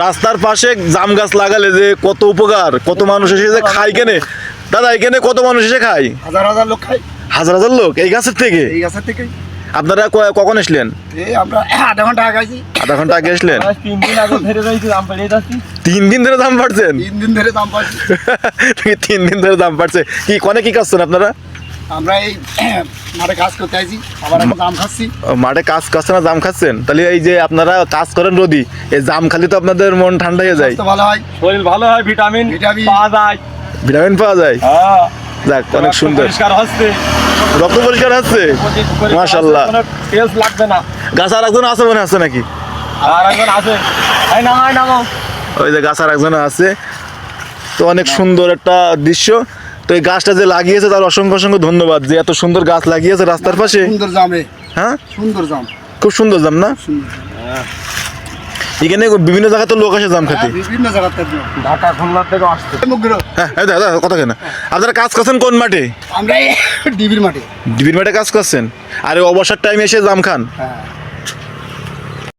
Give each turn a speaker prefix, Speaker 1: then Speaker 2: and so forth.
Speaker 1: রাস্তার পাশে জাম গাছ লাগালে যে কত উপকার, কত মানুষ এসে যে খায় কেনে। দাদা এখানে কত মানুষ এসে খায়?
Speaker 2: হাজার হাজার লোক খায়।
Speaker 1: হাজার হাজার লোক এই গাছের থেকে?
Speaker 2: এই গাছের থেকেই।
Speaker 1: আপনারা কখন আসলেন?
Speaker 2: এই আমরা আধা ঘন্টা আগে আছি।
Speaker 1: আধা ঘন্টা আগে আসলেন?
Speaker 3: 3 দিন আগে ধরে রয়েছে দাম বেড়ে যাচ্ছে।
Speaker 1: 3 দিন ধরে দাম বাড়ছেন?
Speaker 2: 3 দিন ধরে দাম পাচ্ছি।
Speaker 1: 3 দিন ধরে দাম বাড়ছে। কি কোনে কি করছেন আপনারা?
Speaker 2: আমরা এই মাঠে কাজ করতে আইছি, আবার এখন জাম খাচ্ছি।
Speaker 1: মাঠে কাজ করছেন না জাম খাচ্ছেন? তাহলে এই যে আপনারা কাজ করেন রোদি, এই জাম খালি তো আপনাদের মন ঠান্ডা হয়ে যায়।
Speaker 2: স্বাস্থ্য ভালো হয়,
Speaker 3: শরীর ভালো হয়, ভিটামিন
Speaker 2: ভিটামিন
Speaker 3: পাওয়া যায়।
Speaker 1: ভিটামিন পাওয়া যায়।
Speaker 3: হ্যাঁ,
Speaker 1: যাক অনেক
Speaker 3: রক্ত
Speaker 1: সুন্দর।
Speaker 3: পরিষ্কার হচ্ছে,
Speaker 1: রক্ত পরিষ্কার হচ্ছে মাশাআল্লাহ।
Speaker 3: কোনো তেল লাগবে না।
Speaker 1: গাছ আর একজন আছে মনে আছে নাকি?
Speaker 3: আর একজন আছে, এই নামো।
Speaker 1: ওই যে গাছ আর একজন আছে। তো অনেক সুন্দর একটা দৃশ্য। তো এই গাছটা যে লাগিয়েছে তার অসংখ্য অসংখ্য ধন্যবাদ, যে এত সুন্দর গাছ লাগিয়েছে রাস্তার পাশে।
Speaker 2: সুন্দর জামে,
Speaker 1: হ্যাঁ
Speaker 2: সুন্দর জাম,
Speaker 1: খুব সুন্দর জাম না?
Speaker 2: সুন্দর।
Speaker 1: এখানে বিভিন্ন জায়গায় তো লোক আসে জাম খেতে।
Speaker 2: বিভিন্ন জায়গার থেকে
Speaker 3: ঢাকা খুলনা থেকে আসছে।
Speaker 2: মুগ্র।
Speaker 1: হ্যাঁ এই দাদা কথা কেন? আপনারা কাজ করছেন কোন মাঠে?
Speaker 2: আমরা এই ডিবির মাঠে।
Speaker 1: ডিবির মাঠে কাজ করছেন আর এই অবসর টাইমে এসে জাম খান?
Speaker 2: হ্যাঁ।